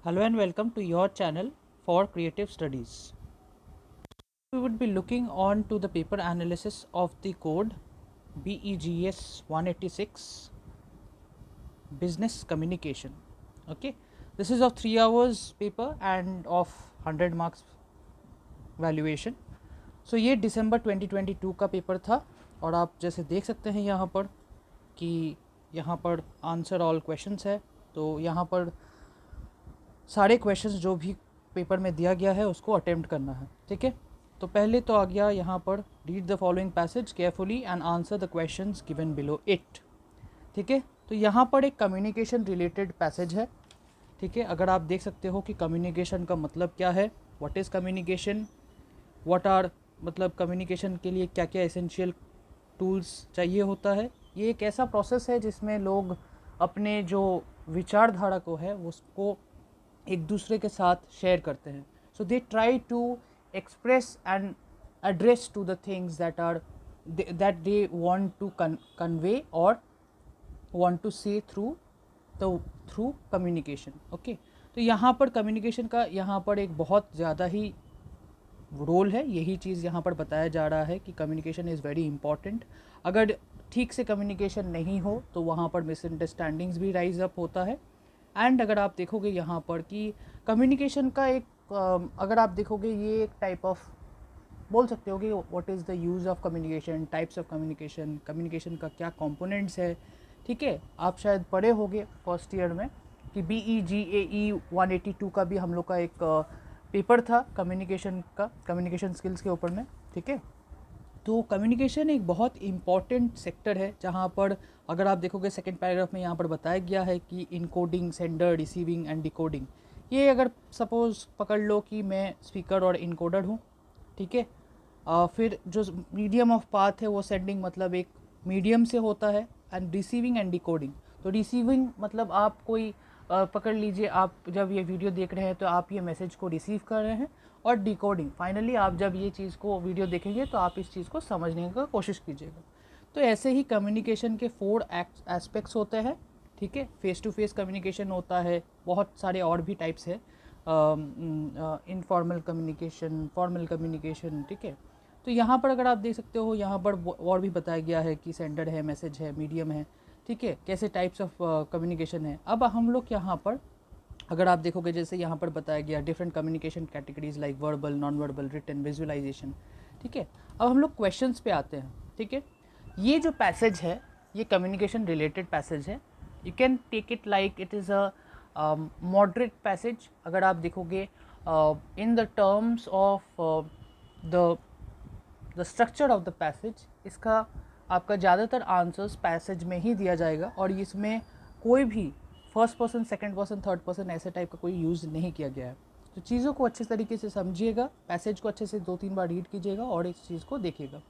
Hello and welcome to your channel for creative studies. We would be looking on to the paper analysis of the code BEGS 186 business communication. Okay, this is of 3 hours paper and of 100 marks valuation. So ये दिसंबर 2022 का paper था और आप जैसे देख सकते हैं यहाँ पर कि यहाँ पर आंसर ऑल क्वेश्चंस है. तो यहाँ पर सारे क्वेश्चंस जो भी पेपर में दिया गया है उसको अटेम्प्ट करना है. ठीक है, तो पहले तो आ गया यहाँ पर read the following passage carefully and answer the questions given below it. ठीक है, तो यहाँ पर एक कम्युनिकेशन रिलेटेड पैसेज है. ठीक है, अगर आप देख सकते हो कि कम्युनिकेशन का मतलब क्या है, what is communication, what are मतलब कम्युनिकेशन के लिए क्या क्या एसेंशियल टूल्स चाहिए होता है. ये एक ऐसा प्रोसेस है जिसमें लोग अपने जो विचारधारा को है उसको एक दूसरे के साथ शेयर करते हैं. So they try to express and address to the things that they want to convey or want to say through communication. Okay, तो यहाँ पर कम्युनिकेशन का यहाँ पर एक बहुत ज़्यादा ही रोल है. यही चीज़ यहाँ पर बताया जा रहा है कि कम्युनिकेशन इज़ वेरी इंपॉर्टेंट. अगर ठीक से कम्युनिकेशन नहीं हो तो वहाँ पर मिसअंडरस्टैंडिंग्स भी राइज अप होता है. एंड अगर आप देखोगे यहाँ पर कि कम्युनिकेशन का एक अगर आप देखोगे ये एक टाइप ऑफ बोल सकते हो कि what is the use of communication, types of communication, communication का क्या कंपोनेंट्स है. ठीक है, आप शायद पढ़े होंगे फर्स्ट ईयर में कि BEGAE 182 का भी हम लोग का एक पेपर था कम्युनिकेशन का, कम्युनिकेशन स्किल्स के ऊपर में. ठीक है, तो कम्युनिकेशन एक बहुत इम्पॉर्टेंट सेक्टर है जहाँ पर अगर आप देखोगे सेकंड पैराग्राफ में यहाँ पर बताया गया है कि encoding, sender, receiving end decoding. ये अगर सपोज़ पकड़ लो कि मैं स्पीकर और इनकोडर हूँ. ठीक है, फिर जो मीडियम ऑफ पाथ है वो सेंडिंग मतलब एक मीडियम से होता है एंड रिसीविंग एंड डिकोडिंग. तो रिसीविंग मतलब आप कोई पकड़ लीजिए, आप जब ये वीडियो देख रहे हैं तो आप ये मैसेज को रिसीव कर रहे हैं. और डिकोडिंग फाइनली आप जब ये चीज़ को वीडियो देखेंगे तो आप इस चीज़ को समझने का कोशिश कीजिएगा. तो ऐसे ही कम्युनिकेशन के 4 एस्पेक्ट्स होते हैं. ठीक है, फेस टू फेस कम्युनिकेशन होता है, बहुत सारे और भी टाइप्स है, इनफॉर्मल कम्युनिकेशन, फॉर्मल कम्युनिकेशन. ठीक है, तो यहाँ पर अगर आप देख सकते हो यहाँ पर और भी बताया गया है कि सेंडर है, मैसेज है, मीडियम है. ठीक है, कैसे टाइप्स ऑफ कम्युनिकेशन है. अब हम लोग यहाँ पर अगर आप देखोगे जैसे यहाँ पर बताया गया different communication categories like verbal, non verbal, written, visualisation. ठीक है, अब हम लोग क्वेश्चंस पे आते हैं. ठीक है, ये जो पैसेज है ये कम्युनिकेशन रिलेटेड पैसेज है. You can take it like it is a moderate passage. अगर आप देखोगे in the terms of the structure of the passage, इसका आपका ज़्यादातर आंसर्स पैसेज में ही दिया जाएगा और इसमें कोई भी first person, second person, third person ऐसे टाइप का कोई यूज़ नहीं किया गया है. तो चीज़ों को अच्छे तरीके से समझिएगा, पैसेज को अच्छे से 2-3 बार रीड कीजिएगा और इस चीज़ को देखिएगा.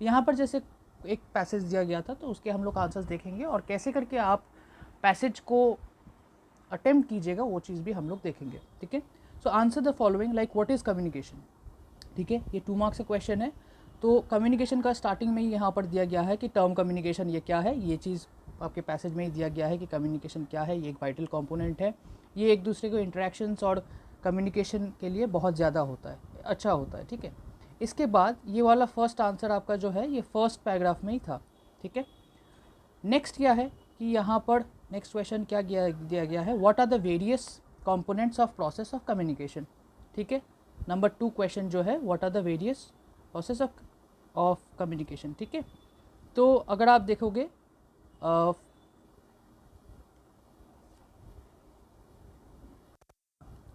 यहाँ पर जैसे एक पैसेज दिया गया था तो उसके हम लोग आंसर्स देखेंगे और कैसे करके आप पैसेज को अटेम्प्ट कीजिएगा वो चीज़ भी हम लोग देखेंगे. ठीक है, so answer the following like what is communication. ठीक है, ये 2 मार्क्स का क्वेश्चन है. तो कम्युनिकेशन का स्टार्टिंग में ही यहाँ पर दिया गया है कि टर्म कम्युनिकेशन ये क्या है. ये चीज़ आपके पैसेज में ही दिया गया है कि कम्युनिकेशन क्या है, ये एक वाइटल कंपोनेंट है. ये एक दूसरे को इंटरेक्शंस और कम्युनिकेशन के लिए बहुत ज़्यादा होता है, अच्छा होता है. ठीक है, इसके बाद ये वाला फर्स्ट आंसर आपका जो है ये फर्स्ट पैराग्राफ में ही था. ठीक है, नेक्स्ट क्या है कि यहाँ पर नेक्स्ट क्वेश्चन क्या दिया गया है, what are the various components of process of communication. ठीक है, नंबर 2 क्वेश्चन जो है what are the various process of communication. ठीक है, तो अगर आप देखोगे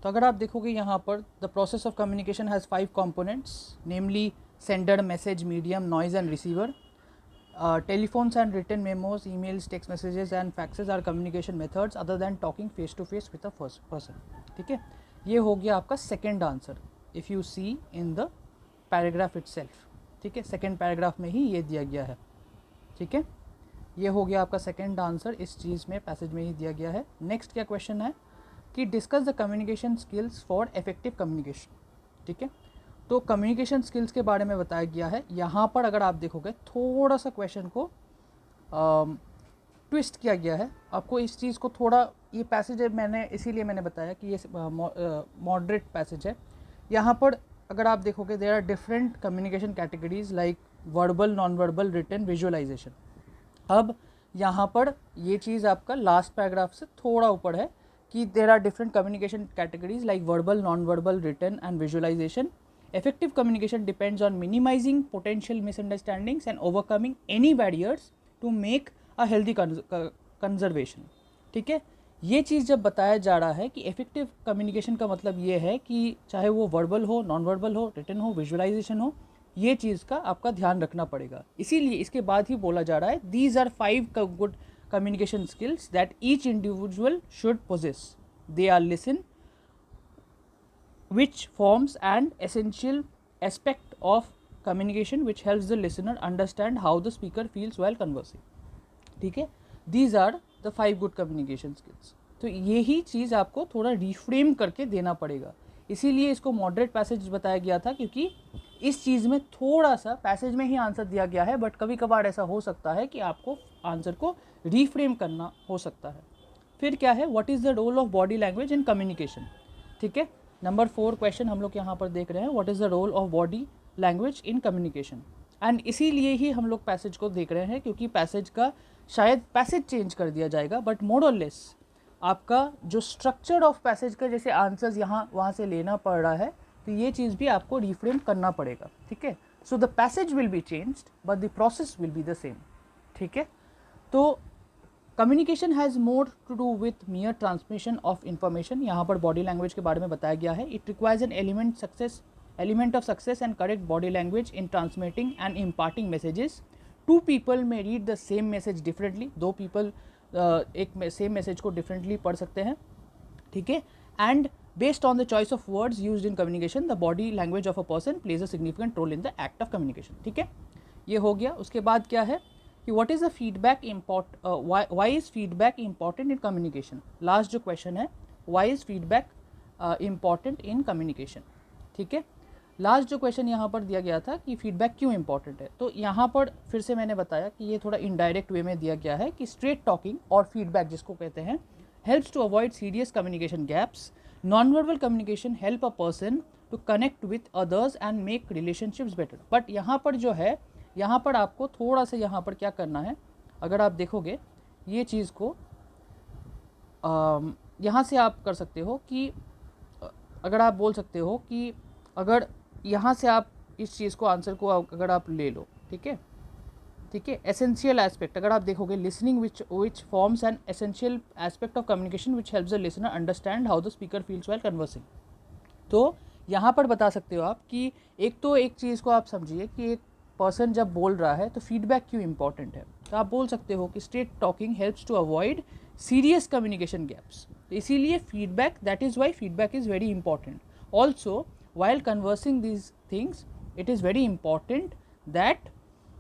तो अगर आप देखोगे यहाँ पर the process of communication has 5 components namely sender, message, medium, noise and receiver. Telephones and written memos, emails, text messages and faxes are communication methods other than talking face to face with a first person. ठीक है, ये हो गया आपका second answer if you see in the paragraph itself. ठीक है, second paragraph में ही ये दिया गया है. ठीक है, ये हो गया आपका सेकेंड आंसर, इस चीज़ में पैसेज में ही दिया गया है. नेक्स्ट क्या क्वेश्चन है कि discuss the communication skills for effective communication. ठीक है, तो कम्युनिकेशन स्किल्स के बारे में बताया गया है. यहाँ पर अगर आप देखोगे थोड़ा सा क्वेश्चन को ट्विस्ट किया गया है। आपको इस चीज़ को थोड़ा, ये पैसेज है मैंने इसीलिए मैंने बताया कि ये मॉडरेट पैसेज है। यहाँ पर अगर आप देखोगे there are different communication categories like verbal, non verbal, written, visualisation. अब यहाँ पर ये चीज़ आपका लास्ट पैराग्राफ से थोड़ा ऊपर है कि there are different communication categories like verbal, non verbal, written and visualisation. Effective communication depends on minimizing potential misunderstandings and overcoming any barriers to make a healthy conservation. ठीक है, ये चीज़ जब बताया जा रहा है कि इफेक्टिव कम्युनिकेशन का मतलब ये है कि चाहे वो वर्बल हो, नॉन वर्बल हो, रिटन हो, विजुअलाइजेशन हो, ये चीज़ का आपका ध्यान रखना पड़ेगा. इसीलिए इसके बाद ही बोला जा रहा है these are 5 good communication skills that each individual should possess. They are listen, which forms an essential aspect of communication which helps the listener understand how the speaker feels while conversing. ठीक है, these are the 5 good communication skills. तो यही चीज़ आपको थोड़ा reframe करके देना पड़ेगा. इसीलिए इसको मॉडरेट पैसेज बताया गया था, क्योंकि इस चीज़ में थोड़ा सा पैसेज में ही आंसर दिया गया है, बट कभी कभार ऐसा हो सकता है कि आपको आंसर को रिफ्रेम करना हो सकता है. फिर क्या है, what is the role of body language in communication. ठीक है, नंबर 4 क्वेश्चन हम लोग यहाँ पर देख रहे हैं, what is the role of body language in communication. And इसीलिए ही हम लोग पैसेज को देख रहे हैं, क्योंकि पैसेज का शायद पैसेज चेंज कर दिया जाएगा, बट मोर और लेस आपका जो स्ट्रक्चर ऑफ पैसेज का जैसे आंसर्स यहाँ वहाँ से लेना पड़ रहा है, तो ये चीज़ भी आपको रिफ्रेम करना पड़ेगा. ठीक है, so the passage will be changed but the process will be the same. ठीक है, तो communication has more to do with mere transmission of information. यहाँ पर बॉडी लैंग्वेज के बारे में बताया गया है. It requires an element of success and correct body language in transmitting and imparting messages. 2 people may read the same message differently. 2 people एक same message को डिफरेंटली पढ़ सकते हैं. ठीक है, and based on the choice of words used in communication the body language of a person plays a significant role in the act of communication. ठीक है, ये हो गया. उसके बाद क्या है कि what is the feedback why is feedback important in communication. Last जो क्वेश्चन है, why is feedback important in communication. ठीक है, लास्ट जो क्वेश्चन यहाँ पर दिया गया था कि फीडबैक क्यों इंपॉर्टेंट है, तो यहाँ पर फिर से मैंने बताया कि ये थोड़ा इनडायरेक्ट वे में दिया गया है कि स्ट्रेट टॉकिंग और फीडबैक जिसको कहते हैं helps to avoid serious communication gaps. Non verbal communication help a person to connect with others and make relationships better. But यहाँ पर जो है, यहाँ पर आपको थोड़ा सा यहाँ पर क्या करना है, अगर आप देखोगे ये चीज़ को यहाँ से आप कर सकते हो कि अगर आप बोल सकते हो कि अगर यहाँ से आप इस चीज़ को आंसर को अगर आप ले लो. ठीक है, ठीक है, एसेंशियल एस्पेक्ट अगर आप देखोगे, listening which forms an essential aspect of communication which helps the listener understand how the speaker feels while conversing. तो यहाँ पर बता सकते हो आप कि एक चीज़ को आप समझिए कि एक पर्सन जब बोल रहा है तो फीडबैक क्यों इंपॉर्टेंट है. तो आप बोल सकते हो कि straight talking helps to avoid serious communication gaps. तो इसीलिए feedback, that is why feedback is very important. Also while conversing these things it is very important that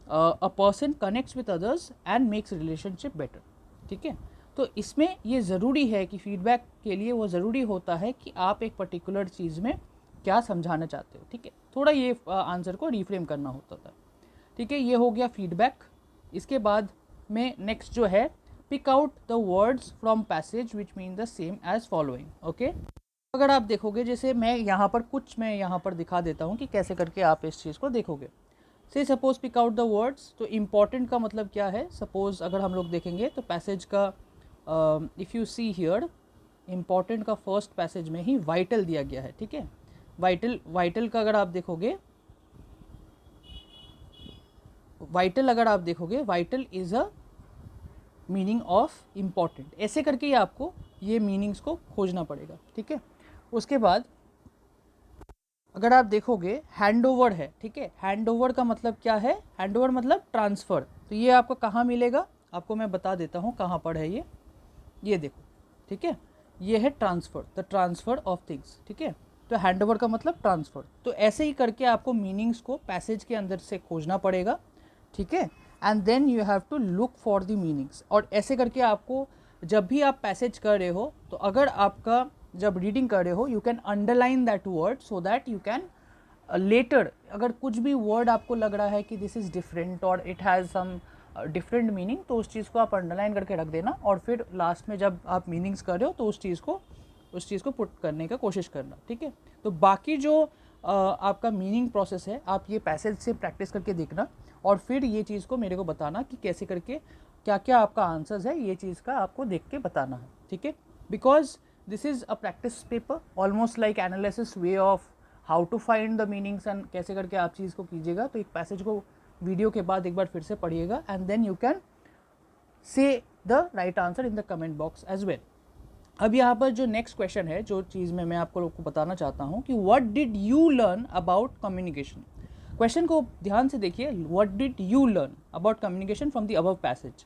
a person connects with others and makes relationship better. ठीक है, तो इसमें ये ज़रूरी है कि फीडबैक के लिए वो ज़रूरी होता है कि आप एक पर्टिकुलर चीज़ में क्या समझाना चाहते हो. ठीक है, थोड़ा ये आंसर को रिफ्रेम करना होता था. ठीक है, ये हो गया फीडबैक. इसके बाद में नेक्स्ट जो है, pick out the words from passage which mean the same as following. Okay, अगर आप देखोगे जैसे मैं यहाँ पर दिखा देता हूँ कि कैसे करके आप इस चीज़ को देखोगे. Say suppose pick out the words, तो इम्पॉर्टेंट का मतलब क्या है. सपोज अगर हम लोग देखेंगे तो पैसेज का if you see here, important का फर्स्ट पैसेज में ही वाइटल दिया गया है. ठीक है, वाइटल का अगर आप देखोगे, vital is a meaning of important. ऐसे करके ही आपको ये मीनिंग्स को खोजना पड़ेगा. ठीक है, उसके बाद अगर आप देखोगे हैंडओवर है. ठीक है, हैंडओवर का मतलब क्या है, हैंडओवर मतलब ट्रांसफ़र. तो ये आपको कहाँ मिलेगा, आपको मैं बता देता हूँ कहाँ पर है ये देखो. ठीक है, ये है transfer, the transfer of things. ठीक है, तो हैंडओवर का मतलब ट्रांसफ़र. तो ऐसे ही करके आपको मीनिंग्स को पैसेज के अंदर से खोजना पड़ेगा. ठीक है, and then you have to look for the meanings. और ऐसे करके आपको जब भी आप पैसेज कर रहे हो, तो अगर आपका जब रीडिंग कर रहे हो, you can underline that word so that you can later, अगर कुछ भी वर्ड आपको लग रहा है कि दिस इज़ डिफरेंट और it has some different meaning, तो उस चीज़ को आप अंडरलाइन करके रख देना और फिर लास्ट में जब आप मीनिंग्स कर रहे हो तो उस चीज़ को पुट करने का कोशिश करना, ठीक है। तो बाकी जो आपका मीनिंग प्रोसेस है आप ये पैसेज से प्रैक्टिस करके देखना और फिर ये चीज़ को मेरे को बताना कि कैसे करके क्या क्या आपका आंसर्स है, ये चीज़ का आपको देख के बताना है, ठीक है। Because this is a practice paper almost like analysis way of how to find the meanings and कैसे करके आप चीज़ को कीजिएगा। तो एक पैसेज को वीडियो के बाद एक बार फिर से पढ़िएगा and then you can say the right answer in the comment box as well. अब यहाँ पर जो नेक्स्ट क्वेश्चन है, जो चीज़ मैं आपको लोग को बताना चाहता हूँ कि what did you learn about communication. Question को ध्यान से देखिए, what did you learn about communication from the above passage.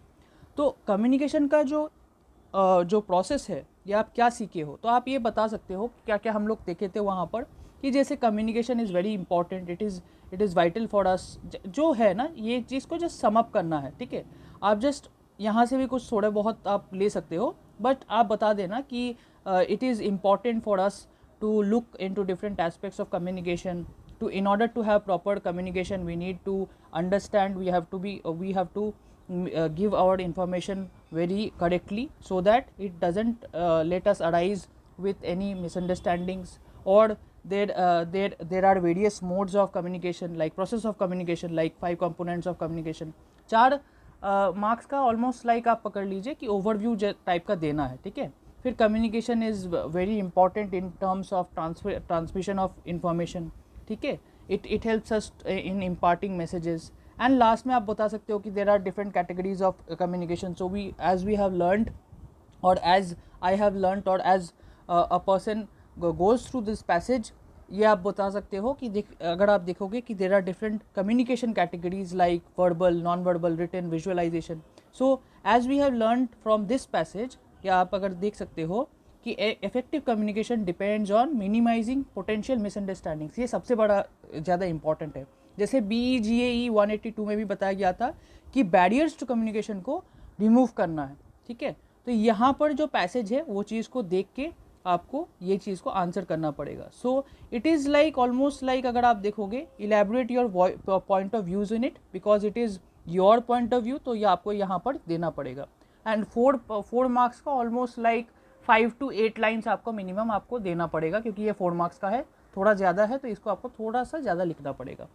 तो कम्युनिकेशन का जो प्रोसेस है या आप क्या सीखे हो, तो आप ये बता सकते हो क्या क्या हम लोग देखे थे वहाँ पर कि जैसे communication is very important, it is vital for us, जो है ना, ये चीज़ को जस्ट समअप करना है, ठीक है। आप जस्ट यहाँ से भी कुछ थोड़े बहुत आप ले सकते हो, बट आप बता देना कि it is important for us to look into different aspects of communication, to in order to have proper communication we need to understand, we have to give our information very correctly so that it doesn't let us arise with any misunderstandings, or there are various modes of communication like process of communication like 5 components of communication। 4 marks का almost like आप पकड़ लीजिए कि overview type का देना है, ठीक है। फिर communication is very important in terms of transmission of information, ठीक है। It helps us in imparting messages. And last में आप बता सकते हो कि there are different categories of communication. So we have learned और एज आई हैव लर्नड और as a person goes through this passage, ये आप बता सकते हो कि अगर आप देखोगे कि there are different communication categories like verbal, non verbal, written, visualisation. So as we have learned from this passage, या आप अगर देख सकते हो कि effective communication depends on minimising potential misunderstandings. ये सबसे बड़ा ज़्यादा इंपॉर्टेंट है। जैसे BEGAE 182 में भी बताया गया था कि बैरियर्स टू कम्युनिकेशन को रिमूव करना है, ठीक है। तो यहाँ पर जो पैसेज है वो चीज़ को देख के आपको ये चीज़ को आंसर करना पड़ेगा। So it is like almost like अगर आप देखोगे, elaborate your point of views in it because it is your point of view, तो ये आपको यहाँ पर देना पड़ेगा। एंड 4 मार्क्स का ऑलमोस्ट लाइक 5 to 8 लाइन्स आपको मिनिमम आपको देना पड़ेगा, क्योंकि ये 4 मार्क्स का है, थोड़ा ज़्यादा है तो इसको आपको थोड़ा सा ज़्यादा लिखना पड़ेगा,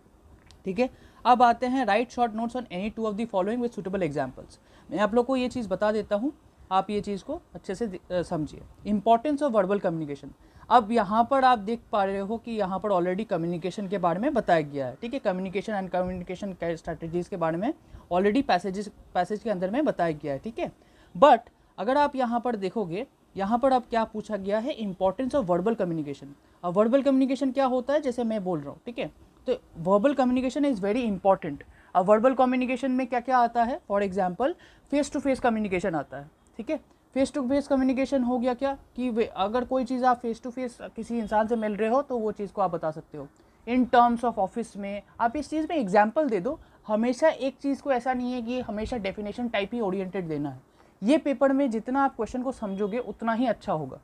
ठीक है। अब आते हैं right short notes on any 2 of the following with suitable examples. मैं आप लोग को ये चीज़ बता देता हूँ, आप ये चीज़ को अच्छे से समझिए। Importance of verbal communication. अब यहाँ पर आप देख पा रहे हो कि यहाँ पर ऑलरेडी कम्युनिकेशन के बारे में बताया गया है, ठीक है। कम्युनिकेशन एंड कम्युनिकेशन स्ट्रैटेजीज के बारे में ऑलरेडी पैसेज के अंदर में बताया गया है, ठीक है। बट अगर आप यहाँ पर देखोगे, यहाँ पर अब क्या पूछा गया है, इंपॉर्टेंस ऑफ वर्बल कम्युनिकेशन। अब वर्बल कम्युनिकेशन क्या होता है, जैसे मैं बोल रहा हूँ, ठीक है। तो verbal communication is very important. अब वर्बल कम्युनिकेशन में क्या क्या आता है, for example face to face communication आता है, ठीक है। फेस टू फेस कम्युनिकेशन हो गया क्या कि अगर कोई चीज़ आप फेस टू फेस किसी इंसान से मिल रहे हो तो वो चीज़ को आप बता सकते हो। इन टर्म्स ऑफ ऑफिस में आप इस चीज़ में एग्जाम्पल दे दो। हमेशा एक चीज़ को ऐसा नहीं है कि हमेशा डेफिनेशन टाइप ही ओरिएंटेड देना है। ये पेपर में जितना आप क्वेश्चन को समझोगे उतना ही अच्छा होगा।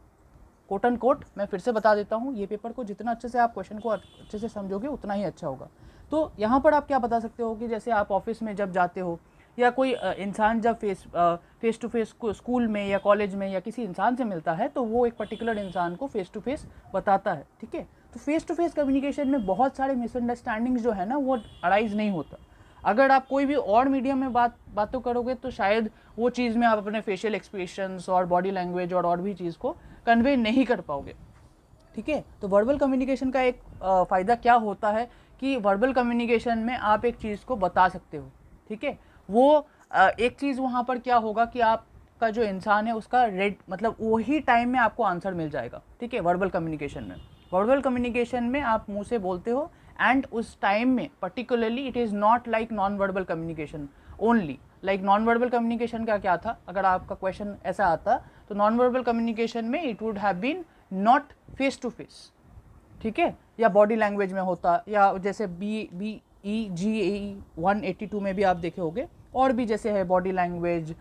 कोट एंड कोट मैं फिर से बता देता हूँ, ये पेपर को जितना अच्छे से आप क्वेश्चन को अच्छे से समझोगे उतना ही अच्छा होगा। तो यहाँ पर आप क्या बता सकते हो कि जैसे आप ऑफिस में जब जाते हो या कोई इंसान जब फेस टू फेस स्कूल में या कॉलेज में या किसी इंसान से मिलता है तो वो एक पर्टिकुलर इंसान को फेस टू फेस बताता है, ठीक है। तो फेस टू फेस कम्युनिकेशन में बहुत सारे मिसअंडरस्टैंडिंग्स जो है ना वो अराइज नहीं होता। अगर आप कोई भी और मीडियम में बातों करोगे तो शायद वो चीज़ में आप अपने फेशियल एक्सप्रेशंस और बॉडी लैंग्वेज और भी चीज़ को कन्वे नहीं कर पाओगे, ठीक है। तो वर्बल कम्युनिकेशन का एक फ़ायदा क्या होता है कि वर्बल कम्युनिकेशन में आप एक चीज़ को बता सकते हो, ठीक है। वो एक चीज़ वहाँ पर क्या होगा कि आपका जो इंसान है उसका मतलब वही टाइम में आपको आंसर मिल जाएगा, ठीक है। वर्बल कम्युनिकेशन में आप मुँह से बोलते हो एंड उस टाइम में particularly it is not like non verbal communication only. Like non verbal communication का क्या था, अगर आपका क्वेश्चन ऐसा आता तो नॉन वर्बल कम्युनिकेशन में it would have been not face to face, ठीक है, या बॉडी लैंग्वेज में होता, या जैसे BEGAE 182 में भी आप देखे होगे, और भी जैसे है बॉडी लैंग्वेज,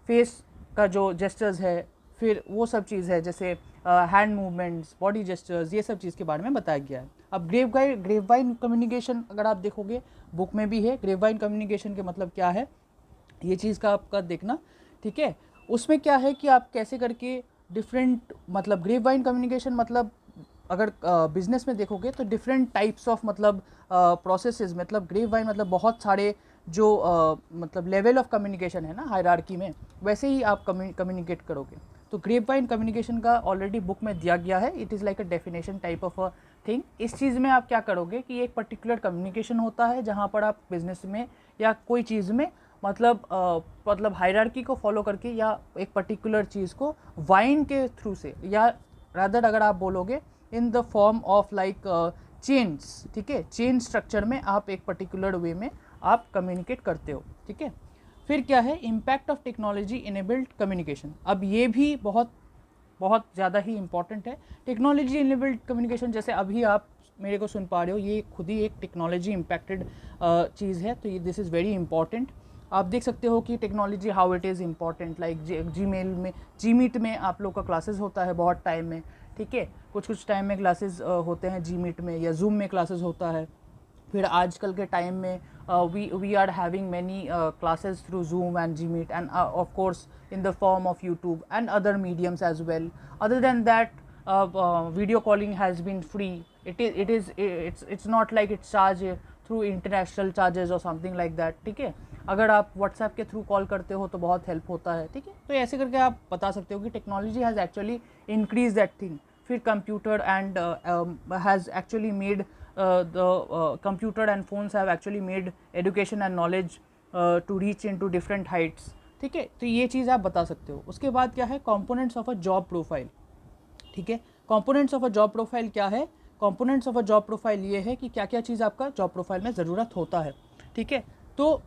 फेस का जो जेस्चर्स है, फिर वो सब चीज़ है जैसे हैंड मूवमेंट्स, बॉडी जेस्चर्स, ये सब चीज़ के बारे में बताया गया है। अब ग्रेपवाइन कम्युनिकेशन अगर आप देखोगे बुक में भी है। ग्रेपवाइन कम्युनिकेशन के मतलब क्या है, ये चीज़ का आपका देखना, ठीक है। उसमें क्या है कि आप कैसे करके डिफरेंट, मतलब ग्रेपवाइन कम्युनिकेशन मतलब अगर बिजनेस में देखोगे तो डिफरेंट टाइप्स ऑफ मतलब प्रोसेसेस, मतलब ग्रेपवाइन मतलब बहुत सारे जो मतलब लेवल ऑफ कम्युनिकेशन है ना हायरार्की में, वैसे ही आप कम्युनिकेट करोगे। तो ग्रेपवाइन कम्युनिकेशन का ऑलरेडी बुक में दिया गया है। It is like a definition type of a thing. इस चीज़ में आप क्या करोगे कि एक पर्टिकुलर कम्युनिकेशन होता है जहाँ पर आप बिजनेस में या कोई चीज़ में मतलब हायरार्की को फॉलो करके या एक पर्टिकुलर चीज़ को वाइन के थ्रू से, या रादर अगर आप बोलोगे in the form of like chains, ठीक है, चेन स्ट्रक्चर में आप एक पर्टिकुलर वे में आप कम्युनिकेट करते हो, ठीक है। फिर क्या है, impact of technology enabled communication. अब ये भी बहुत बहुत ज़्यादा ही इंपॉर्टेंट है। टेक्नोलॉजी इनेबल्ड कम्युनिकेशन, जैसे अभी आप मेरे को सुन पा रहे हो, ये खुद ही एक टेक्नोलॉजी इम्पैक्टेड चीज़ है। तो ये दिस इज़ वेरी इंपॉर्टेंट। आप देख सकते हो कि technology how it is important, like Gmail में, जीमीट में आप लोग का क्लासेस होता है बहुत टाइम में, ठीक है, कुछ टाइम में क्लासेस होते हैं जीमीट में, या जूम में क्लासेस होता है। फिर आजकल के टाइम में we are having many classes through Zoom and G Meet and of course in the form of YouTube and other mediums as well. Other than that, video calling has been free. It's not like it's charged through international charges or something like that, ठीक है। अगर आप WhatsApp के through call करते हो तो बहुत help होता है, ठीक है। तो ऐसे करके आप बता सकते हो कि technology has actually increase that thing. फिर computer and has actually made the computer and phones have actually made education and knowledge to reach into different heights, ठीक है। तो ये चीज़ आप बता सकते हो। उसके बाद क्या है, components of a job profile, ठीक है। Components of a job profile क्या है, components of a job profile ये है कि क्या क्या चीज़ आपका जॉब प्रोफाइल में ज़रूरत होता है, ठीक है। तो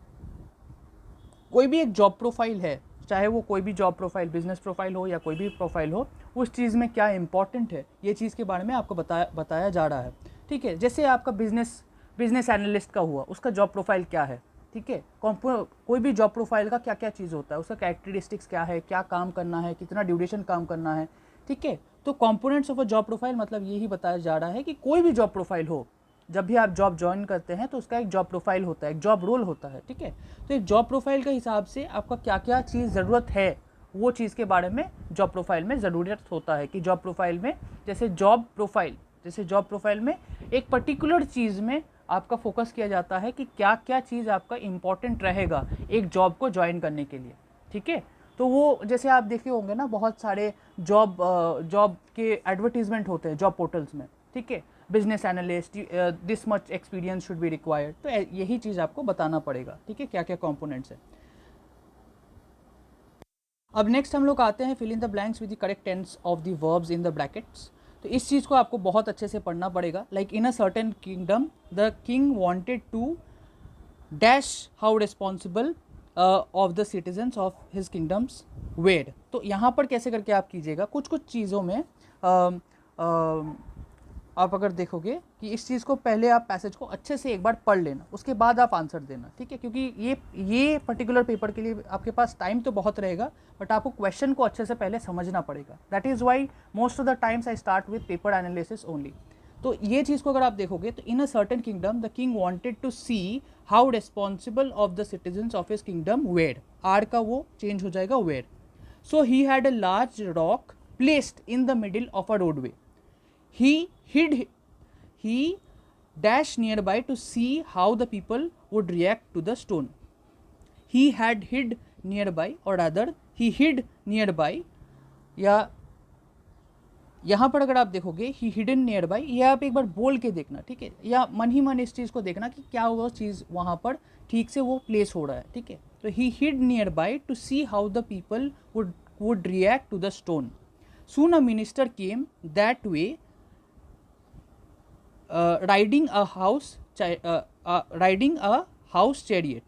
कोई भी एक जॉब प्रोफाइल है, चाहे वो कोई भी जॉब प्रोफाइल, बिजनेस प्रोफाइल हो या कोई भी प्रोफाइल हो, उस चीज़ में क्या इंपॉर्टेंट है, ये चीज़ के बारे में आपको बताया जा रहा है, ठीक है। जैसे आपका बिजनेस एनालिस्ट का हुआ, उसका जॉब प्रोफाइल क्या है, ठीक है। कोई भी जॉब प्रोफाइल का क्या क्या चीज़ होता है, उसका कैरेक्टरिस्टिक्स क्या है, क्या काम करना है, कितना ड्यूरेशन काम करना है, ठीक है। तो components of a job profile मतलब यही बताया जा रहा है कि कोई भी जॉब प्रोफाइल हो, जब भी आप जॉब ज्वाइन करते हैं तो उसका एक जॉब प्रोफाइल होता है, एक जॉब रोल होता है, ठीक है। तो एक जॉब प्रोफाइल के हिसाब से आपका क्या क्या चीज़ ज़रूरत है, वो चीज़ के बारे में जॉब प्रोफाइल में ज़रूरत होता है कि जॉब प्रोफाइल में, जैसे जॉब प्रोफाइल में एक पर्टिकुलर चीज़ में आपका फोकस किया जाता है कि क्या क्या चीज़ आपका इम्पॉर्टेंट रहेगा एक जॉब को ज्वाइन करने के लिए, ठीक है। तो वो जैसे आप देखे होंगे ना, बहुत सारे जॉब के एडवर्टीजमेंट होते हैं जॉब पोर्टल्स में, ठीक है। Business analyst, this much experience should be required. तो यही चीज़ आपको बताना पड़ेगा, ठीक है, क्या क्या कंपोनेंट्स है। अब नेक्स्ट हम लोग आते हैं fill in the blanks with the correct tense of the verbs in the brackets. तो इस चीज़ को आपको बहुत अच्छे से पढ़ना पड़ेगा। Like in a certain kingdom the king wanted to dash how responsible of the citizens of his kingdoms were. तो यहाँ पर कैसे करके आप कीजिएगा, कुछ कुछ चीज़ों में आप अगर देखोगे कि इस चीज़ को पहले आप पैसेज को अच्छे से एक बार पढ़ लेना, उसके बाद आप आंसर देना, ठीक है। क्योंकि ये पर्टिकुलर पेपर के लिए आपके पास टाइम तो बहुत रहेगा, बट आपको क्वेश्चन को अच्छे से पहले समझना पड़ेगा। That is why most of the times I start with paper analysis only. तो ये चीज़ को अगर आप देखोगे तो in a certain kingdom the king wanted to see how responsible of the citizens of his kingdom were. Are का वो चेंज हो जाएगा were. So he had a large rock placed in the middle of a roadway. He dashed nearby to see how the people would react to the stone. He had hid nearby, or rather he hid nearby, या यहाँ पर अगर आप देखोगे ही hidden near by, ये आप एक बार बोल के देखना, ठीक है, या मन ही मन इस चीज़ को देखना कि क्या वो चीज़ वहाँ पर ठीक से वो प्लेस हो रहा है, ठीक है। तो he hid nearby to see how the people would react to the stone. Soon a minister came that way riding a house chariot.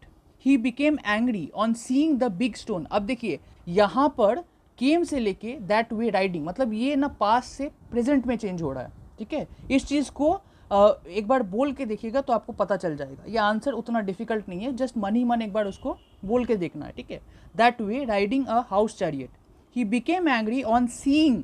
He became angry on seeing the big stone. अब देखिए यहाँ पर came से लेके that way riding, मतलब ये ना पास से प्रेजेंट में चेंज हो रहा है, ठीक है। इस चीज़ को एक बार बोल के देखिएगा तो आपको पता चल जाएगा। ये आंसर उतना डिफिकल्ट नहीं है, जस्ट मन ही मन एक बार उसको बोल के देखना है, ठीक है। That way riding a house chariot, he became angry on seeing,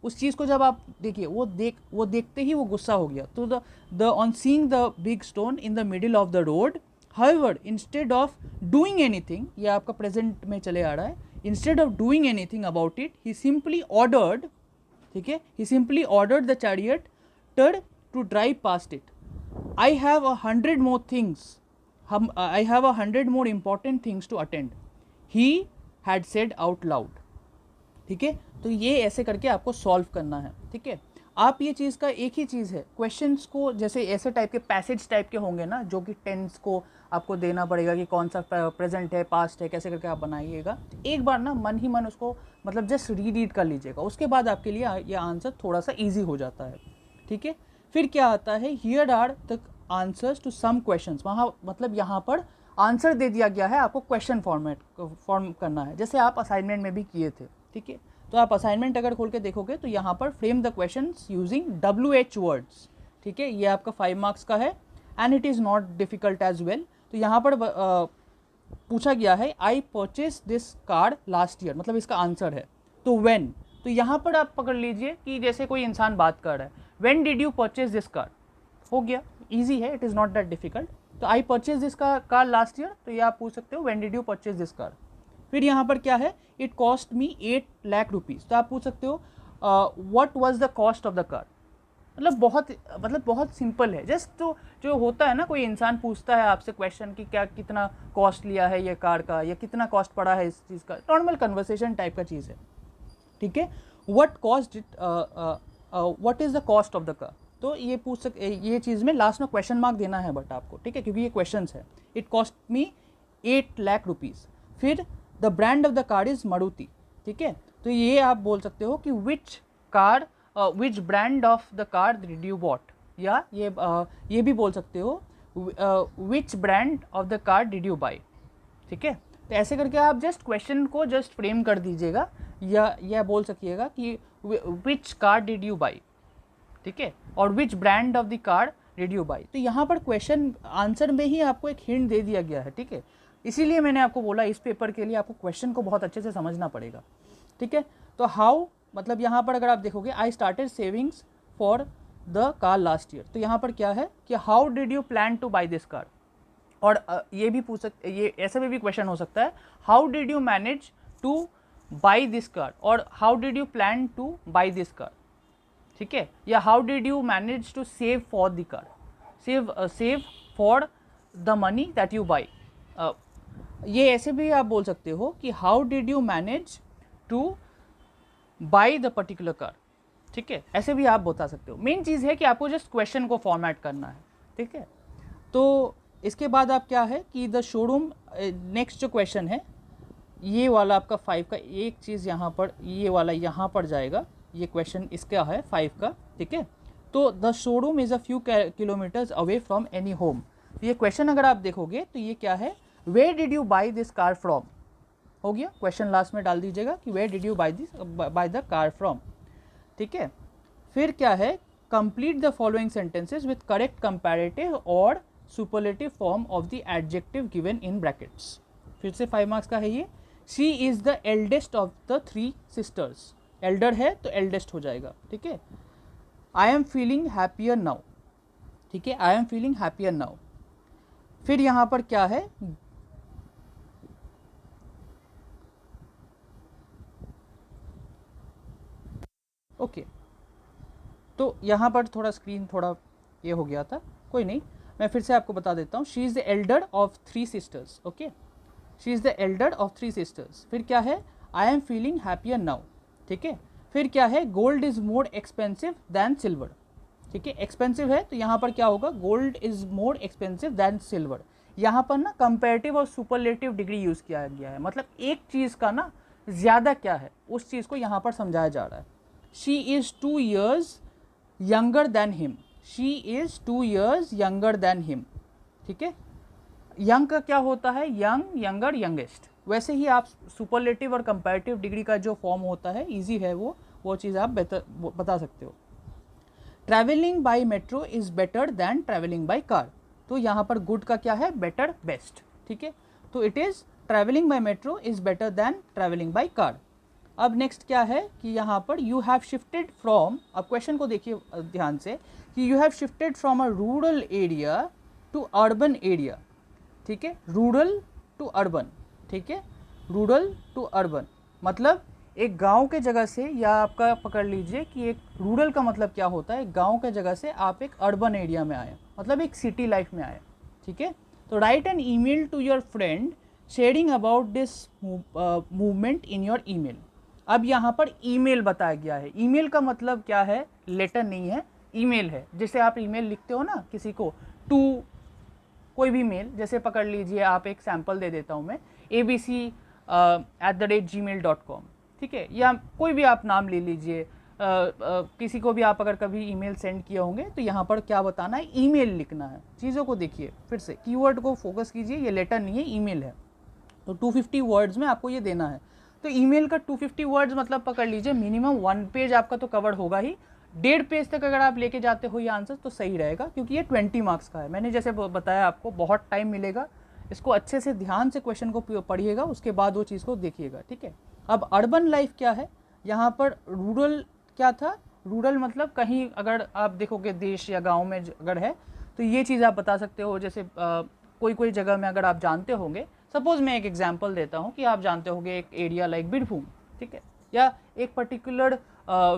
उस चीज़ को जब आप देखिए वो देखते ही वो गुस्सा हो गया। तो the on seeing the big stone in the middle of the road, however instead of doing anything, ये आपका प्रेजेंट में चले आ रहा है, instead of doing anything about it he simply ordered, ठीक है, he simply ordered the chariot to drive past it. I have 100 more things, I have 100 more important things to attend, he had said out loud। ठीक है, तो ये ऐसे करके आपको solve करना है। ठीक है, आप ये चीज़ का एक ही चीज़ है, क्वेश्चंस को जैसे ऐसे टाइप के पैसेज टाइप के होंगे ना, जो कि टेंस को आपको देना पड़ेगा कि कौन सा प्रेजेंट है, पास्ट है, कैसे करके आप बनाइएगा। एक बार ना मन ही मन उसको मतलब जस्ट रीड कर लीजिएगा, उसके बाद आपके लिए ये आंसर थोड़ा सा ईजी हो जाता है। ठीक है, फिर क्या आता है, here are the answers to some questions, वहाँ मतलब यहाँ पर आंसर दे दिया गया है, आपको क्वेश्चन फॉर्म करना है, जैसे आप असाइनमेंट में भी किए थे। ठीक है, तो आप असाइनमेंट अगर खोल के देखोगे तो यहाँ पर frame the questions using WH words. ठीक है, ये आपका 5 मार्क्स का है and it is not difficult as well. तो यहाँ पर पूछा गया है I purchase this card last year, मतलब इसका आंसर है तो व्हेन, तो यहाँ पर आप पकड़ लीजिए कि जैसे कोई इंसान बात कर रहा है, when did you purchase this card, हो गया, ईजी है, it is not that difficult. तो I purchase this car last year, तो ये आप पूछ सकते हो when did you purchase this car. फिर यहाँ पर क्या है, it cost me 8 lakh rupees, तो आप पूछ सकते हो what was the cost of the car. मतलब बहुत सिंपल है, जस्ट तो जो होता है ना, कोई इंसान पूछता है आपसे क्वेश्चन कि क्या कितना कॉस्ट लिया है ये कार का, या कितना कॉस्ट पड़ा है इस चीज़ का, नॉर्मल कन्वर्सेशन टाइप का चीज़ है। ठीक है, what cost it, what is the cost of the car, तो ये ये चीज़ में लास्ट में क्वेश्चन मार्क देना है बट आपको। ठीक है, क्योंकि ये क्वेश्चंस है। It cost me 8 lakh rupees. फिर the brand of the car is Maruti. ठीक है, तो ये आप बोल सकते हो कि which brand of the car did you bought, या ये भी बोल सकते हो which brand of the car did you buy. ठीक है, तो ऐसे करके आप जस्ट क्वेश्चन को जस्ट फ्रेम कर दीजिएगा, या बोल सकिएगा कि which car did you buy. ठीक है, और विच brand of the car did you by. तो यहाँ पर क्वेश्चन आंसर में ही आपको एक हिंट दे दिया गया है। ठीक है, इसीलिए मैंने आपको बोला इस पेपर के लिए आपको क्वेश्चन को बहुत अच्छे से समझना पड़ेगा। ठीक है, तो हाउ, मतलब यहाँ पर अगर आप देखोगे I started savings for the car last year, तो यहाँ पर क्या है कि how did you plan to buy this car. और ये भी पूछ सकते, ये ऐसे में भी क्वेश्चन हो सकता है, how did you manage to buy this car, और how did you plan to buy this car. ठीक है, या how did you manage to save for the car, save for the money that you buy. ये ऐसे भी आप बोल सकते हो कि how did you manage to buy the particular car. ठीक है, ऐसे भी आप बता सकते हो। मेन चीज़ है कि आपको जस्ट क्वेश्चन को फॉर्मेट करना है। ठीक है, तो इसके बाद आप क्या है कि द शोरूम, नेक्स्ट जो क्वेश्चन है ये वाला आपका 5 का, एक चीज़ यहाँ पर ये वाला यहाँ पर जाएगा, ये क्वेश्चन इसका है 5 का। ठीक है, तो the showroom is a few kilometres away from any home. ये क्वेश्चन अगर आप देखोगे तो ये क्या है, where did you buy this car from, हो गया, क्वेश्चन लास्ट में डाल दीजिएगा कि where did you buy the car from. ठीक है, फिर क्या है, complete the following sentences with correct comparative और superlative form of the adjective given in brackets. फिर से 5 मार्क्स का है ये। She is the eldest of the 3 sisters, Elder है तो एल्डेस्ट हो जाएगा। ठीक है, I am feeling happier now. ठीक है, I am feeling happier now. फिर यहाँ पर क्या है, ओके, तो यहाँ पर थोड़ा स्क्रीन थोड़ा ये हो गया था, कोई नहीं, मैं फिर से आपको बता देता हूँ। She is the Elder of 3 sisters. Okay, she is the Elder of 3 sisters. फिर क्या है, I am feeling happier now. ठीक है, फिर क्या है, gold is more expensive than silver. ठीक है, एक्सपेंसिव है तो यहाँ पर क्या होगा, gold is more expensive than silver. यहाँ पर ना कंपैरेटिव और सुपरलेटिव डिग्री यूज़ किया गया है, मतलब एक चीज़ का ना ज़्यादा क्या है उस चीज़ को यहाँ पर समझाया जा रहा है। She is 2 years younger than him, she is 2 years younger than him. ठीक है, यंग का क्या होता है, यंग, यंगर, यंगेस्ट। वैसे ही आप सुपरलेटिव और कंपैरेटिव डिग्री का जो फॉर्म होता है, इजी है वो चीज़ आप बता सकते हो। Travelling by metro is better than travelling by car, तो यहाँ पर गुड का क्या है, बेटर, बेस्ट। ठीक है, तो it is travelling by metro is better than travelling by car. अब नेक्स्ट क्या है कि यहाँ पर यू हैव शिफ्टेड फ्रॉम, अब क्वेश्चन को देखिए ध्यान से कि you have shifted from a rural area to urban area, ठीक है, रूरल टू अर्बन, ठीक है, रूरल टू अर्बन मतलब एक गांव के जगह से, या आपका पकड़ लीजिए कि एक रूरल का मतलब क्या होता है, गांव के जगह से आप एक अर्बन एरिया में आए, मतलब एक सिटी लाइफ में आए, ठीक है। तो write an email to your friend sharing about this movement in your email. अब यहाँ पर ईमेल बताया गया है, ईमेल का मतलब क्या है, लेटर नहीं है, ईमेल है। जैसे आप ईमेल लिखते हो ना किसी को, टू कोई भी मेल, जैसे पकड़ लीजिए, आप एक सैम्पल दे देता हूँ मैं, abc@gmail.com, ठीक है, या कोई भी आप नाम ले लीजिए, किसी को भी आप अगर कभी ईमेल सेंड किए होंगे तो यहाँ पर क्या बताना है, ईमेल लिखना है। चीज़ों को देखिए फिर से, कीवर्ड को फोकस कीजिए, ये लेटर नहीं है, ईमेल है। तो 250 वर्ड्स में आपको ये देना है। तो ईमेल का 250 वर्ड्स मतलब पकड़ लीजिए मिनिमम 1 पेज आपका तो कवर होगा ही, 1.5 पेज तक अगर आप लेके जाते हो ये आंसर तो सही रहेगा, क्योंकि ये 20 मार्क्स का है। मैंने जैसे बताया आपको बहुत टाइम मिलेगा, इसको अच्छे से ध्यान से क्वेश्चन को पढ़िएगा, उसके बाद वो चीज़ को देखिएगा, ठीक है। अब अर्बन लाइफ क्या है, यहाँ पर रूरल क्या था, रूरल मतलब कहीं अगर आप देखोगे देश या गाँव में अगर है तो ये चीज़ आप बता सकते हो। जैसे कोई कोई जगह में अगर आप जानते होंगे, सपोज मैं एक एग्जांपल देता हूँ कि आप जानते होंगे एक एरिया लाइक बीरभूम, ठीक है, या एक पर्टिकुलर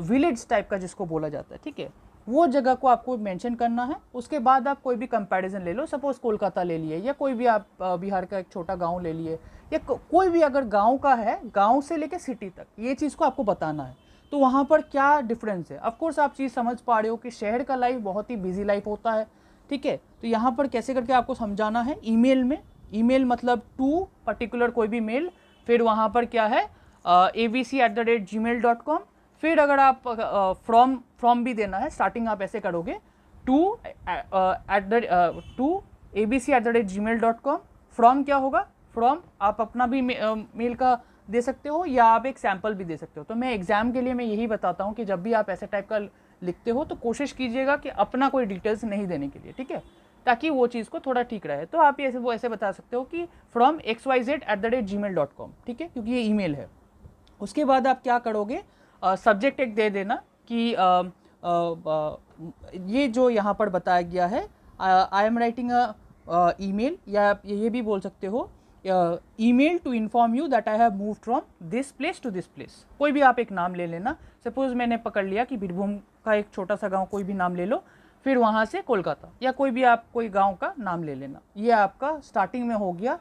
विलेज टाइप का जिसको बोला जाता है, ठीक है, वो जगह को आपको मेंशन करना है। उसके बाद आप कोई भी कंपैरिजन ले लो, सपोज कोलकाता ले लिए, या कोई भी आप बिहार का एक छोटा गांव ले लिए, या कोई भी अगर गांव का है, गांव से लेके सिटी तक, ये चीज़ को आपको बताना है। तो वहाँ पर क्या डिफरेंस है, ऑफकोर्स आप चीज़ समझ पा रहे हो कि शहर का लाइफ बहुत ही बिजी लाइफ होता है, ठीक है। तो यहाँ पर कैसे करके आपको समझाना है, ईमेल में, ईमेल मतलब टू पर्टिकुलर कोई भी मेल, फिर वहाँ पर क्या है abc@gmail.com, फिर अगर आप फ्रॉम भी देना है, स्टार्टिंग आप ऐसे करोगे टू abc@gmail.com, फ्रॉम क्या होगा, फ्रॉम आप अपना भी मेल का दे सकते हो, या आप एक सैम्पल भी दे सकते हो। तो मैं एग्जाम के लिए मैं यही बताता हूँ कि जब भी आप ऐसे टाइप का लिखते हो तो कोशिश कीजिएगा कि अपना कोई डिटेल्स नहीं देने के लिए, ठीक है, ताकि वो चीज़ को थोड़ा ठीक रहे। तो आप ऐसे वो ऐसे बता सकते हो कि फ्रॉम xyz@gmail.com, ठीक है, क्योंकि ये ईमेल है। उसके बाद आप क्या करोगे, सब्जेक्ट एक दे देना कि ये जो यहाँ पर बताया गया है, I am writing a email, या आप ये भी बोल सकते हो email to inform you that I have move from this place to this place. कोई भी आप एक नाम ले लेना, सपोज मैंने पकड़ लिया कि बीरभूम का एक छोटा सा गांव, कोई भी नाम ले लो, फिर वहाँ से कोलकाता, या कोई भी आप कोई गांव का नाम ले लेना। ये आपका स्टार्टिंग में हो गया,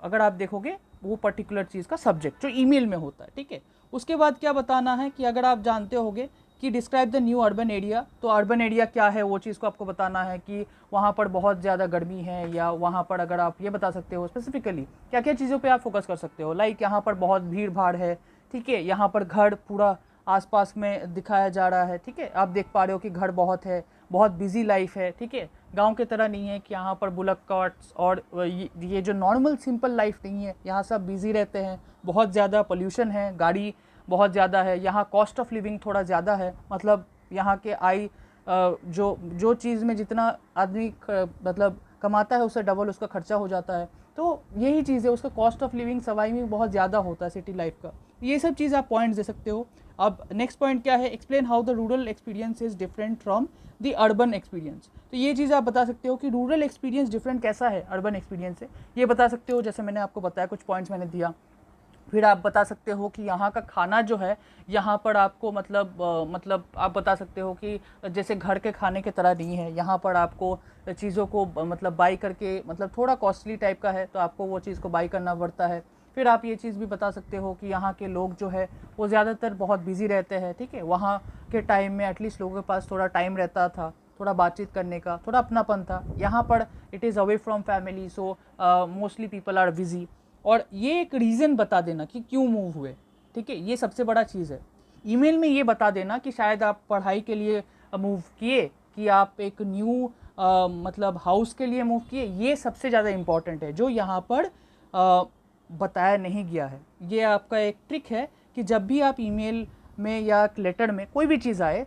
अगर आप देखोगे वो पर्टिकुलर चीज़ का सब्जेक्ट जो ईमेल में होता है, ठीक है। उसके बाद क्या बताना है कि अगर आप जानते होगे कि describe the new urban area, तो अर्बन एरिया क्या है वो चीज़ को आपको बताना है कि वहाँ पर बहुत ज़्यादा गर्मी है, या वहाँ पर अगर आप ये बता सकते हो स्पेसिफिकली क्या क्या चीज़ों पे आप फोकस कर सकते हो, लाइक यहाँ पर बहुत भीड़ भाड़ है, ठीक है, यहाँ पर घर पूरा आसपास में दिखाया जा रहा है, ठीक है, आप देख पा रहे हो कि घर बहुत है, बहुत बिजी लाइफ है, ठीक है, गांव की तरह नहीं है कि यहाँ पर बुलक कार्ट्स और ये जो नॉर्मल सिंपल लाइफ नहीं है, यहाँ सब बिजी रहते हैं, बहुत ज़्यादा पोल्यूशन है, गाड़ी बहुत ज़्यादा है, यहाँ कॉस्ट ऑफ लिविंग थोड़ा ज़्यादा है, मतलब यहाँ के आय जो चीज़ में जितना आदमी मतलब कमाता है उससे डबल उसका खर्चा हो जाता है। तो यही चीज़ है, उसका कॉस्ट ऑफ लिविंग सवाई में बहुत ज़्यादा होता है सिटी लाइफ का। ये सब चीज़ आप पॉइंट्स दे सकते हो। अब नेक्स्ट पॉइंट क्या है, explain how the rural experience is different from the urban experience. तो ये चीज़ आप बता सकते हो कि रूरल एक्सपीरियंस डिफरेंट कैसा है अर्बन एक्सपीरियंस से, ये बता सकते हो। जैसे मैंने आपको बताया, कुछ पॉइंट्स मैंने दिया। फिर आप बता सकते हो कि यहाँ का खाना जो है, यहाँ पर आपको मतलब आप बता सकते हो कि जैसे घर के खाने की तरह नहीं है, यहाँ पर आपको चीज़ों को मतलब बाई करके, मतलब थोड़ा कॉस्टली टाइप का है तो आपको वो चीज़ को बाई करना पड़ता है। फिर आप ये चीज़ भी बता सकते हो कि यहाँ के लोग जो है वो ज़्यादातर बहुत बिजी रहते हैं, ठीक है, वहाँ के टाइम में एटलीस्ट लोगों के पास थोड़ा टाइम रहता था, थोड़ा बातचीत करने का, थोड़ा अपनापन था। यहाँ पर it is away from family, so mostly people are busy. और ये एक रीज़न बता देना कि क्यों मूव हुए, ठीक है, ये सबसे बड़ा चीज़ है। ईमेल में ये बता देना कि शायद आप पढ़ाई के लिए मूव किए, कि आप एक न्यू मतलब हाउस के लिए मूव किए, ये सबसे ज़्यादा इम्पॉर्टेंट है, जो यहाँ पर बताया नहीं गया है। ये आपका एक ट्रिक है कि जब भी आप ईमेल में या लेटर में कोई भी चीज़ आए,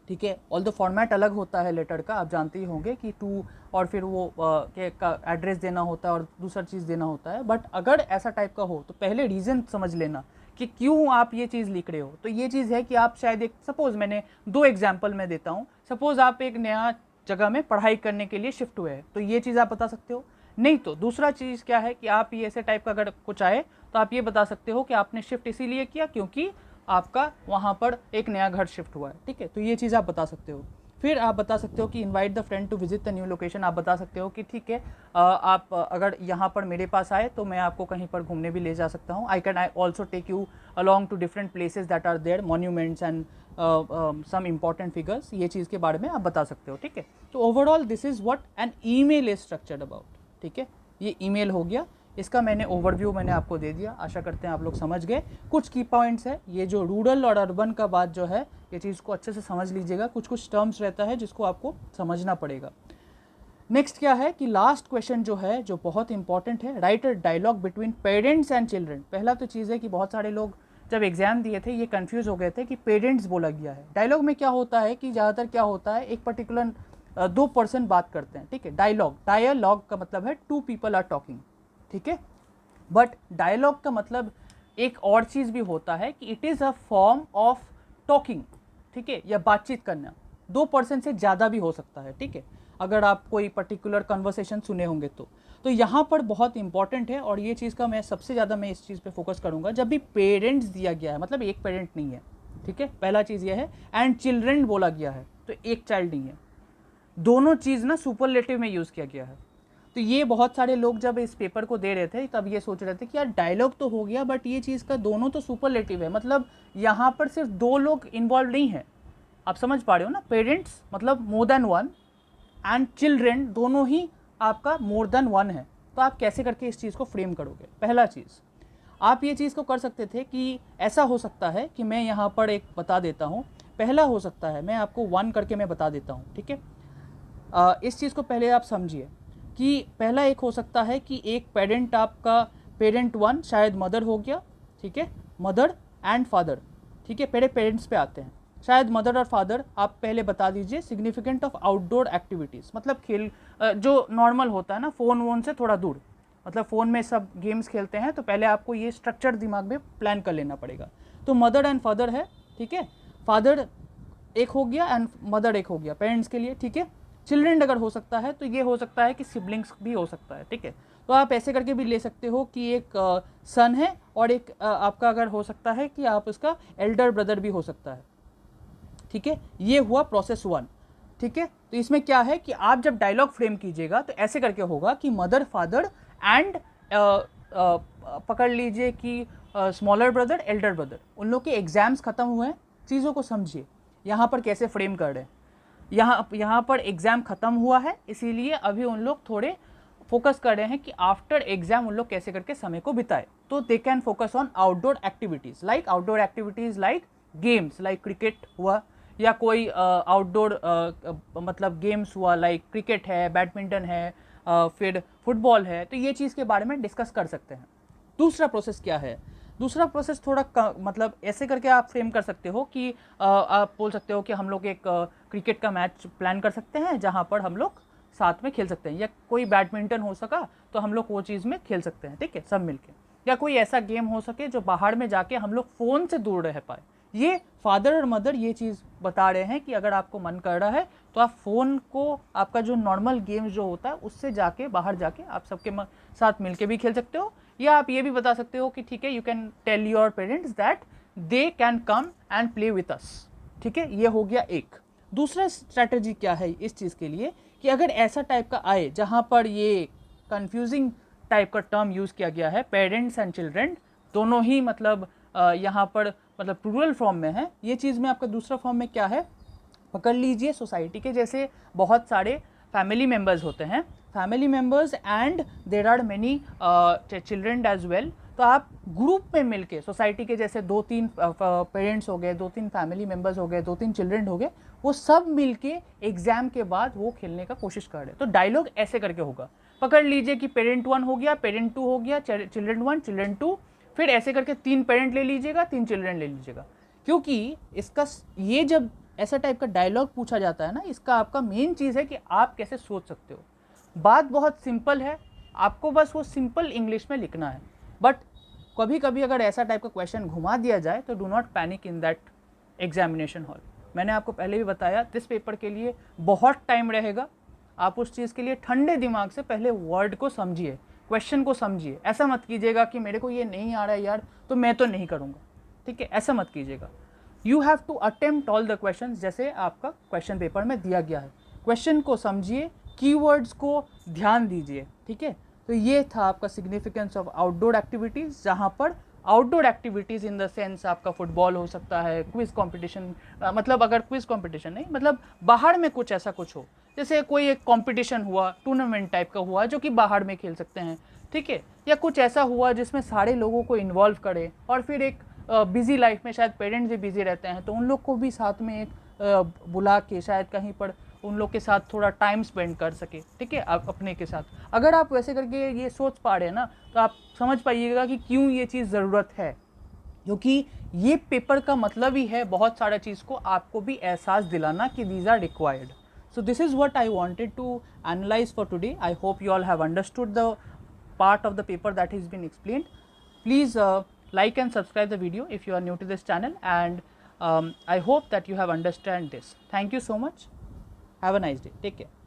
ठीक है, ऑल द फॉर्मेट अलग होता है लेटर का, आप जानते ही होंगे कि टू और फिर वो का एड्रेस देना होता है और दूसरा चीज़ देना होता है। बट अगर ऐसा टाइप का हो तो पहले रीज़न समझ लेना कि क्यों आप ये चीज़ लिख रहे हो। तो ये चीज़ है कि आप शायद एक, सपोज मैंने 2 एग्जाम्पल मैं देता हूँ, सपोज आप एक नया जगह में पढ़ाई करने के लिए शिफ्ट हुए हैं, तो ये चीज़ आप बता सकते हो। नहीं तो दूसरा चीज़ क्या है कि आप ये ऐसे टाइप का अगर कुछ आए तो आप ये बता सकते हो कि आपने शिफ्ट इसीलिए किया क्योंकि आपका वहाँ पर एक नया घर शिफ्ट हुआ है, ठीक है। तो ये चीज़ आप बता सकते हो। फिर आप बता सकते हो कि invite the friend to visit the new location. आप बता सकते हो कि ठीक है, आप अगर यहाँ पर मेरे पास आए तो मैं आपको कहीं पर घूमने भी ले जा सकता हूँ। I also take you along to different places that are there, monuments and some important figures. ये चीज़ के बारे में आप बता सकते हो, ठीक है। तो overall this is what an email is structured about, ठीक है। ये ईमेल हो गया, इसका मैंने ओवरव्यू मैंने आपको दे दिया। आशा करते हैं आप लोग समझ गए। कुछ की पॉइंट्स है, ये जो रूरल और अर्बन का बात जो है, ये चीज़ को अच्छे से समझ लीजिएगा। कुछ कुछ टर्म्स रहता है जिसको आपको समझना पड़ेगा। नेक्स्ट क्या है कि लास्ट क्वेश्चन जो है, जो बहुत इंपॉर्टेंट है, write a dialogue between parents and children. पहला तो चीज़ है कि बहुत सारे लोग जब एग्जाम दिए थे ये कंफ्यूज हो गए थे कि पेरेंट्स बोला गया है। डायलॉग में क्या होता है कि ज़्यादातर क्या होता है, एक पर्टिकुलर 2 पर्सन बात करते हैं, ठीक है। डायलॉग का मतलब है 2 पीपल आर टॉकिंग, ठीक है। बट डायलॉग का मतलब एक और चीज़ भी होता है कि it is a form of talking, ठीक है, या बातचीत करना। 2 पर्सन से ज़्यादा भी हो सकता है, ठीक है, अगर आप कोई पर्टिकुलर कन्वर्सेशन सुने होंगे तो यहाँ पर बहुत इंपॉर्टेंट है। और ये चीज़ का मैं सबसे ज़्यादा मैं इस चीज़ पे फोकस करूँगा। जब भी पेरेंट्स दिया गया है, मतलब एक पेरेंट नहीं है, ठीक है, पहला चीज़ ये है। एंड चिल्ड्रन बोला गया है तो एक चाइल्ड नहीं है। दोनों चीज़ ना सुपरलेटिव में यूज़ किया गया है। तो ये बहुत सारे लोग जब इस पेपर को दे रहे थे तब ये सोच रहे थे कि यार डायलॉग तो हो गया बट ये चीज़ का दोनों तो सुपरलेटिव है, मतलब यहाँ पर सिर्फ 2 लोग इन्वॉल्व नहीं है। आप समझ पा रहे हो ना, पेरेंट्स मतलब मोर देन 1 एंड चिल्ड्रेन दोनों ही आपका मोर देन 1 है। तो आप कैसे करके इस चीज़ को फ्रेम करोगे। पहला चीज़ आप ये चीज़ को कर सकते थे कि ऐसा हो सकता है कि मैं यहाँ पर एक बता देता हूँ। पहला हो सकता है मैं आपको 1 करके मैं बता देता हूँ, ठीक है। इस चीज़ को पहले आप समझिए कि पहला एक हो सकता है कि एक पेरेंट, आपका पेरेंट 1 शायद मदर हो गया, ठीक है, मदर एंड फादर, ठीक है। पहले पेरेंट्स पे आते हैं, शायद मदर और फादर। आप पहले बता दीजिए सिग्निफिकेंट ऑफ आउटडोर एक्टिविटीज़, मतलब खेल जो नॉर्मल होता है ना, फ़ोन वोन से थोड़ा दूर, मतलब फ़ोन में सब गेम्स खेलते हैं, तो पहले आपको ये स्ट्रक्चर दिमाग में प्लान कर लेना पड़ेगा। तो मदर एंड फादर है, ठीक है, फादर एक हो गया एंड मदर एक हो गया पेरेंट्स के लिए, ठीक है। चिल्ड्रेन अगर हो सकता है तो ये हो सकता है कि सिबलिंग्स भी हो सकता है, ठीक है। तो आप ऐसे करके भी ले सकते हो कि एक सन है और एक आपका अगर हो सकता है कि आप उसका एल्डर ब्रदर भी हो सकता है, ठीक है। ये हुआ प्रोसेस 1, ठीक है। तो इसमें क्या है कि आप जब डायलॉग फ्रेम कीजिएगा तो ऐसे करके होगा कि मदर फादर एंड पकड़ लीजिए कि स्मॉलर ब्रदर एल्डर ब्रदर, उन लोग के एग्जाम्स खत्म हुए हैं। चीज़ों को समझिए यहाँ पर कैसे फ्रेम कर रहे हैं। यहाँ पर एग्ज़ाम ख़त्म हुआ है, इसीलिए अभी उन लोग थोड़े फोकस कर रहे हैं कि आफ्टर एग्जाम उन लोग कैसे करके समय को बिताए। तो they can focus on outdoor activities like games like cricket हुआ, या कोई आउटडोर मतलब गेम्स हुआ लाइक क्रिकेट है, बैडमिंटन है, फिर फुटबॉल है। तो ये चीज़ के बारे में डिस्कस कर सकते हैं। दूसरा प्रोसेस क्या है, दूसरा प्रोसेस थोड़ा मतलब ऐसे करके आप फ्रेम कर सकते हो कि आप बोल सकते हो कि हम लोग एक क्रिकेट का मैच प्लान कर सकते हैं जहाँ पर हम लोग साथ में खेल सकते हैं, या कोई बैडमिंटन हो सका तो हम लोग वो चीज़ में खेल सकते हैं, ठीक है, सब मिलके। या कोई ऐसा गेम हो सके जो बाहर में जाके हम लोग फ़ोन से दूर रह पाए। ये फादर और मदर ये चीज़ बता रहे हैं कि अगर आपको मन कर रहा है तो आप फ़ोन को, आपका जो नॉर्मल गेम्स जो होता है उससे जाके बाहर जाके आप सबके साथ मिलके भी खेल सकते हो। या आप ये भी बता सकते हो कि ठीक है, you can tell your parents that they can come and play with us, ठीक है। ये हो गया एक। दूसरा स्ट्रैटेजी क्या है इस चीज़ के लिए कि अगर ऐसा टाइप का आए जहाँ पर ये कंफ्यूजिंग टाइप का टर्म यूज़ किया गया है, पेरेंट्स एंड चिल्ड्रेन दोनों ही मतलब यहाँ पर मतलब प्लूरल फॉर्म में है। ये चीज़ में आपका दूसरा फॉर्म में क्या है, पकड़ लीजिए सोसाइटी के जैसे बहुत सारे फैमिली मेम्बर्स होते हैं, family members and there are many children as well. तो आप ग्रुप में मिलके सोसाइटी के जैसे 2-3 पेरेंट्स हो गए, 2-3 फैमिली मेम्बर्स हो गए, 2-3 चिल्ड्रेन हो गए, वो सब मिलके एग्जाम के बाद वो खेलने का कोशिश कर रहे हैं। तो डायलॉग ऐसे करके होगा, पकड़ लीजिए कि पेरेंट 1 हो गया, पेरेंट 2 हो गया, चिल्ड्रेन 1 चिल्ड्रेन 2, फिर ऐसे करके 3 पेरेंट ले लीजिएगा, 3 चिल्ड्रेन ले लीजिएगा। क्योंकि इसका ये जब ऐसा टाइप का डायलॉग पूछा जाता है ना, इसका आपका मेन चीज़ है कि आप कैसे सोच सकते हो। बात बहुत सिंपल है, आपको बस वो सिंपल इंग्लिश में लिखना है, बट कभी कभी अगर ऐसा टाइप का क्वेश्चन घुमा दिया जाए तो do not panic in that examination hall. मैंने आपको पहले भी बताया दिस पेपर के लिए बहुत टाइम रहेगा, आप उस चीज़ के लिए ठंडे दिमाग से पहले वर्ड को समझिए, क्वेश्चन को समझिए। ऐसा मत कीजिएगा कि मेरे को ये नहीं आ रहा है यार तो मैं तो नहीं करूँगा, ठीक है, ऐसा मत कीजिएगा। You have to attempt all the question जैसे आपका क्वेश्चन पेपर में दिया गया है। क्वेश्चन को समझिए, कीवर्ड्स को ध्यान दीजिए, ठीक है। तो ये था आपका सिग्निफिकेंस ऑफ आउटडोर एक्टिविटीज़, जहाँ पर outdoor activities in the sense आपका फुटबॉल हो सकता है, क्विज कंपटीशन, मतलब अगर क्विज कंपटीशन नहीं, मतलब बाहर में कुछ ऐसा कुछ हो, जैसे कोई एक कंपटीशन हुआ, टूर्नामेंट टाइप का हुआ जो कि बाहर में खेल सकते हैं, ठीक है, या कुछ ऐसा हुआ जिसमें सारे लोगों को इन्वॉल्व करे, और फिर एक बिजी लाइफ में शायद पेरेंट्स भी बिजी रहते हैं तो उन लोग को भी साथ में एक बुला के शायद कहीं पर उन लोग के साथ थोड़ा टाइम स्पेंड कर सके, ठीक है, आप अपने के साथ। अगर आप वैसे करके ये सोच पा रहे हैं ना तो आप समझ पाइएगा कि क्यों ये चीज़ ज़रूरत है, क्योंकि ये पेपर का मतलब ही है बहुत सारा चीज़ को आपको भी एहसास दिलाना कि these are required. So this is what I wanted to analyze for today. I hope you all have understood the part of the paper that has been explained. Please like and subscribe the video if you are new to this channel, and I hope that you have understand this. Thank you so much. Have a nice day. Take care.